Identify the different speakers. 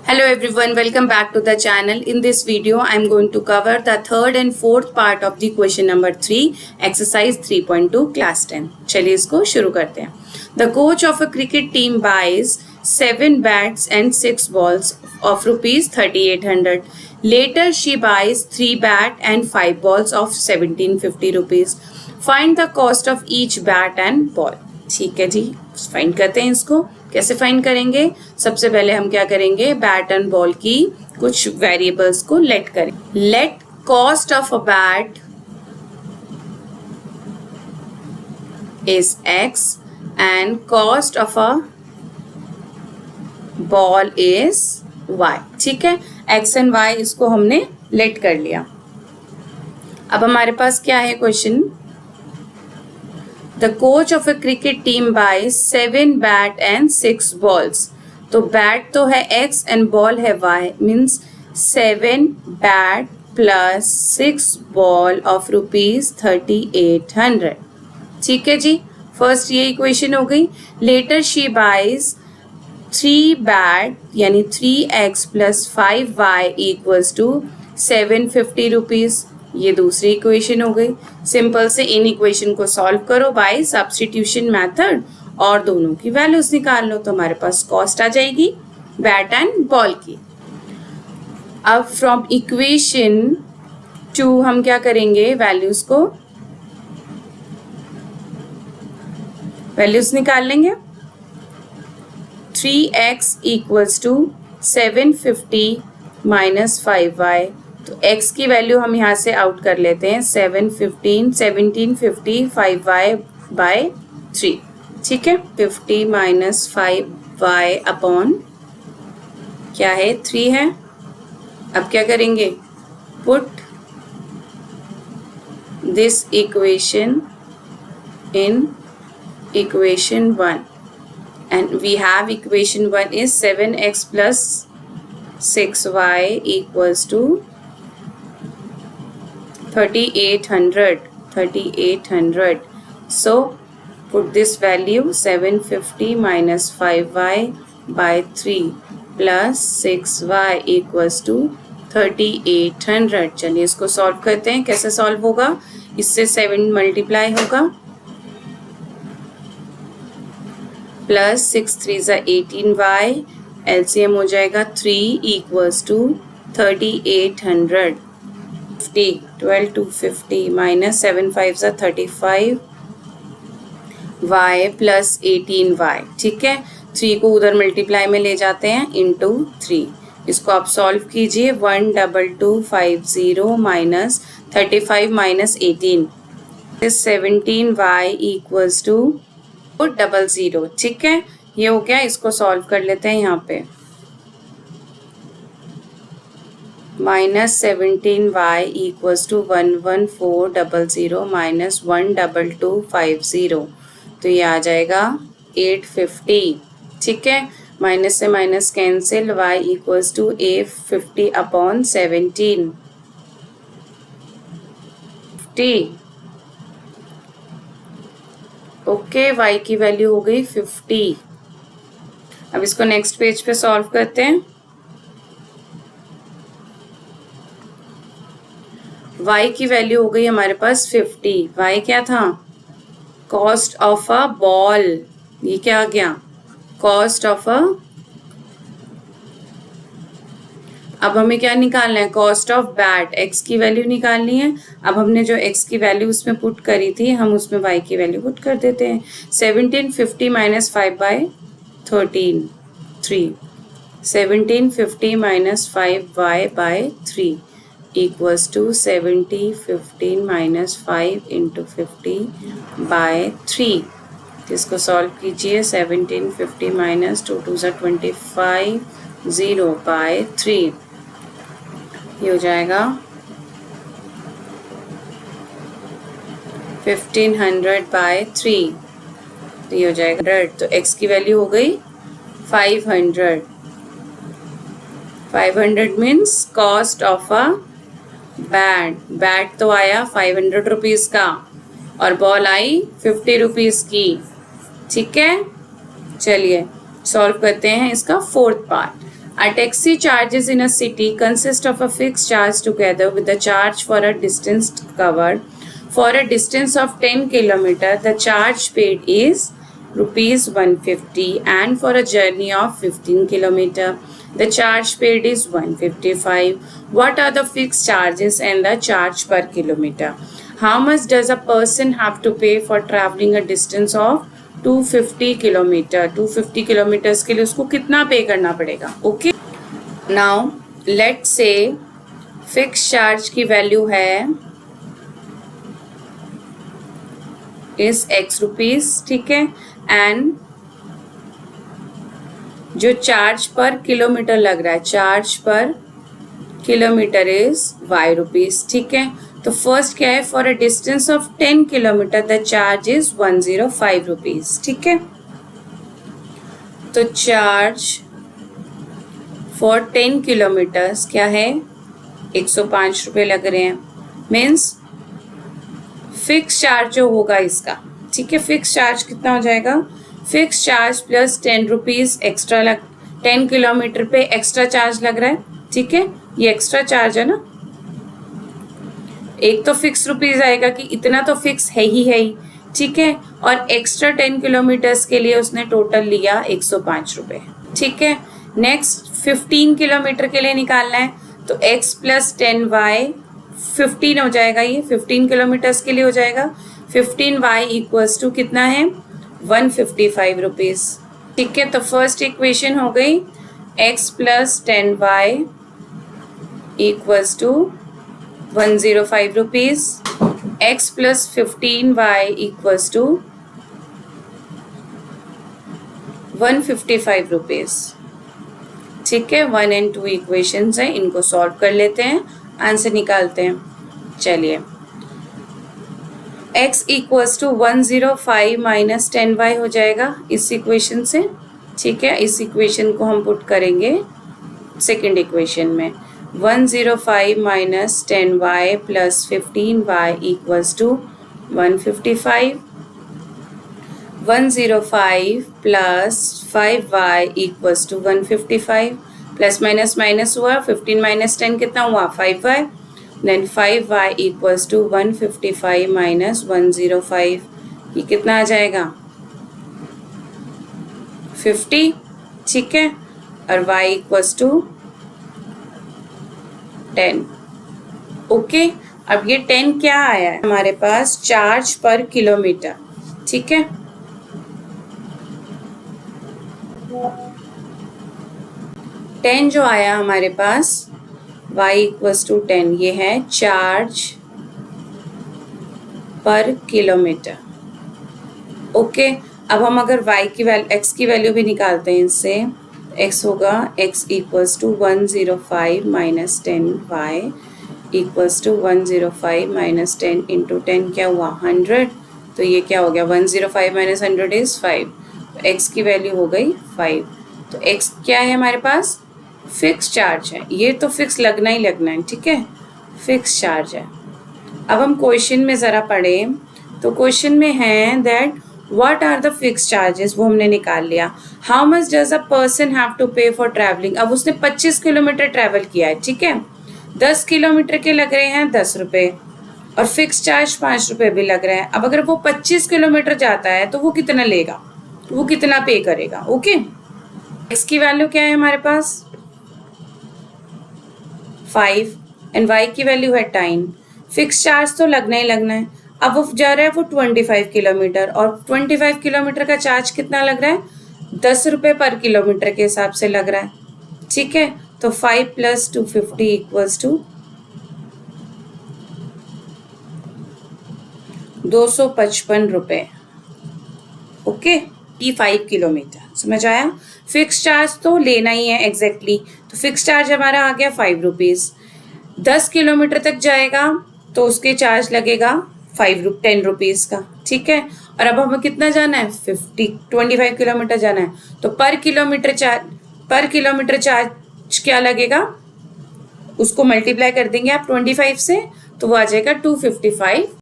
Speaker 1: Hello everyone, welcome back to the channel. In this video, I am going to cover the third and fourth part of the question number 3, exercise 3.2 class 10. चलिए इसको शुरू करते हैं. The coach of a cricket team buys 7 bats and 6 balls of rupees 3800. Later she buys 3 bat and 5 balls of 1750 rupees. Find the cost of each bat and ball. ठीक है जी, find करते हैं इसको. कैसे फाइंड करेंगे? सबसे पहले हम क्या करेंगे, बैट एंड बॉल की कुछ वेरिएबल्स को लेट करें. Let cost of a bat is x and cost of a ball is y. ठीक है, x एंड y इसको हमने लेट कर लिया. अब हमारे पास क्या है question. The coach of a cricket team buys 7 bat and 6 balls. तो बैट तो है x and ball है y, means 7 bat plus 6 ball of rupees 3800. ठीक है जी, फर्स्ट ये इक्वेशन हो गई. लेटर शी बाइज 3 bat यानी 3x plus 5y equals to 750 rupees. ये दूसरी इक्वेशन हो गई. सिंपल से इन इक्वेशन को सॉल्व करो बाय सब्स्टिट्यूशन मेथड और दोनों की वैल्यूज निकाल लो. तो हमारे पास कॉस्ट आ जाएगी बैट एंड बॉल की. अब फ्रॉम इक्वेशन 2 हम क्या करेंगे, वैल्यूज निकाल लेंगे. 3x equals to 750 minus 5y. तो x की वैल्यू हम यहाँ से आउट कर लेते हैं. 1750 5y बाय 3. ठीक है, 50 माइनस 5y अपॉन क्या है 3 है. अब क्या करेंगे, put this equation in equation 1 and we have equation 1 is 7x plus 6y equals to 3800. So put this value 750 minus 5y by 3 plus 6y equals to 3800. चलिए इसको सॉल्व करते हैं. कैसे सॉल्व होगा, इससे 7 मल्टीप्लाई होगा प्लस 6 3 ज़ा 18y, LCM हो जाएगा 3 equals to 3800. 12 to 50 minus 7 5 ज़ा 35 y plus 18y. ठीक है, 3 को उधर मल्टीप्लाई में ले जाते हैं इंटू 3. इसको आप सॉल्व कीजिए. 12250 minus 35 minus 18 17y equals to 00. ठीक है, ये हो गया. इसको सॉल्व कर लेते हैं यहाँ पे. Minus 17y equals to 11400 minus 12250. तो ये आ जाएगा 850. ठीक है, माइनस से minus cancel. y equals to 850 upon 17 50. Okay, y की वैल्यू हो गई 50. अब इसको नेक्स्ट पेज पे सॉल्व करते हैं. y की वैल्यू हो गई हमारे पास 50. y क्या था, कॉस्ट ऑफ अ बॉल. ये क्या आ गया, कॉस्ट ऑफ अ. अब हमें क्या निकालना है, कॉस्ट ऑफ बैट. x की वैल्यू निकालनी है. अब हमने जो x की वैल्यू उसमें पुट करी थी, हम उसमें y की वैल्यू पुट कर देते हैं. 1750 minus 5 by 13 3. 1750 minus 5y by 3 equals to 15 minus 5 into 50 by 3. इसको सॉल्व कीजिए. 1750 minus 2 2 ज़ा 25 0 by 3. ये हो जाएगा 1500 by 3. तो ये हो जाएगा 100. तो x की वैल्यू हो गई 500. 500 means cost of a bat तो आया 500 रुपीज़ का और बॉल आई 50 रुपीज़ की. ठीक है, चलिए सॉल्व करते हैं इसका fourth part. A taxi charges in a city consist of a fixed charge together with the charge for a distance covered. For a distance of 10 km, the charge paid is rupees 150, and for a journey of 15 km, the charge paid is 155. What are the fixed charges and the charge per kilometer? How much does a person have to pay for traveling a distance of 250 kilometre? 250 kilometres के लिए उसको कितना पे करना पड़ेगा? Okay, now let's say fix charge की value है is x rupees, ठीक है, एंड जो चार्ज पर किलोमीटर लग रहा है, चार्ज पर किलोमीटर इज y रुपीज, ठीक है. तो फर्स्ट क्या है, for a distance of 10 kilometre the charge is 105 rupees, ठीक है. तो चार्ज फॉर 10 किलोमीटर्स क्या है, 105 रुपये लग रहे हैं. मीन्स फिक्स चार्ज जो होगा इसका, ठीक है, फिक्स चार्ज कितना हो जाएगा, fix charge plus 10 rupees extra 10 kilometre पे एक्स्ट्रा चार्ज लग रहा है, ठीक है, ये एक्स्ट्रा चार्ज है ना. एक तो फिक्स रुपीज आएगा कि इतना तो फिक्स है ही, ठीक है, और एक्स्ट्रा 10 किलोमीटर्स के लिए उसने टोटल लिया 105 रुपये, ठीक है. नेक्स्ट 15 किलोमीटर के लिए निकालना है, तो x प्लस 10y 15 हो जाएगा, ये 15 किलोमीटर्स के लिए हो जाएगा. 15y इक्वल्स टू कितना है, 155 रुपीज, ठीक है. तो फर्स्ट इक्वेशन हो गई x plus 10y equals to 105 rupees, x plus 15y equals to 155 rupees, ठीक है. 1 and 2 इक्वेशंस हैं, इनको सॉल्व कर लेते हैं, आंसर निकालते हैं. चलिए, x equals to 105 minus 10y हो जाएगा इस इक्वेशन से, ठीक है. इस इक्वेशन को हम पुट करेंगे सेकेंड इक्वेशन में. 105 minus 10y plus 15y equals to 155. 105 plus 5y equals to 155. Plus minus minus हुआ, 15 माइनस 10 कितना हुआ, 5y. Then 5y equals to 155 minus 105, ये कितना आ जाएगा, 50, ठीक है. और y इक्वल्स टू 10. ओके, अब ये 10 क्या आया है हमारे पास, चार्ज पर किलोमीटर, ठीक है. टेन जो आया हमारे पास, y इक्वल्स टू 10, ये है चार्ज पर किलोमीटर. ओके, अब हम अगर y की वैल्यू, x की वैल्यू भी निकालते हैं इससे, x होगा x equals to 105 minus 10y equals to 105 minus 10 into 10 क्या हुआ, 100. तो ये क्या हो गया, 105 माइनस 100 इज 5. तो x की वैल्यू हो गई 5. तो x क्या है हमारे पास, फिक्स चार्ज है, ये तो फिक्स लगना ही लगना है, ठीक है, फिक्स चार्ज है. अब हम क्वेश्चन में ज़रा पढ़ें, तो क्वेश्चन में है that what are the fix charges, वो हमने निकाल लिया. How much does a person have to pay for travelling. अब उसने 25 किलोमीटर ट्रैवल किया है, ठीक है, 10 किलोमीटर के लग रहे हैं 10 रुपये और फिक्स चार्ज 5 रुपये भी लग रहे हैं. अब अगर वो 25 किलोमीटर जाता है तो वो कितना लेगा, वो कितना पे करेगा. ओके, x की वैल्यू क्या है हमारे पास, 5 एंड y की वैल्यू है 10. फिक्स चार्ज तो लगना ही लगना है. अब वो जा रहा है वो 25 किलोमीटर, और 25 किलोमीटर का चार्ज कितना लग रहा है, 10 रुपये पर किलोमीटर के हिसाब से लग रहा है, ठीक है. तो 5 प्लस 250 इक्वल्स टू 255 रुपये. ओके, 5 किलोमीटर, समझ आया. फिक्स चार्ज तो लेना ही है एग्जैक्टली. तो फिक्स चार्ज हमारा आ गया 5 रुपीज़. 10 किलोमीटर तक जाएगा तो उसके चार्ज लगेगा 10 रुपीज़ का, ठीक है. और अब हमें कितना जाना है, 25 किलोमीटर जाना है. तो पर किलोमीटर चार्ज क्या लगेगा, उसको मल्टीप्लाई कर देंगे आप 25 से, तो वो आ जाएगा 255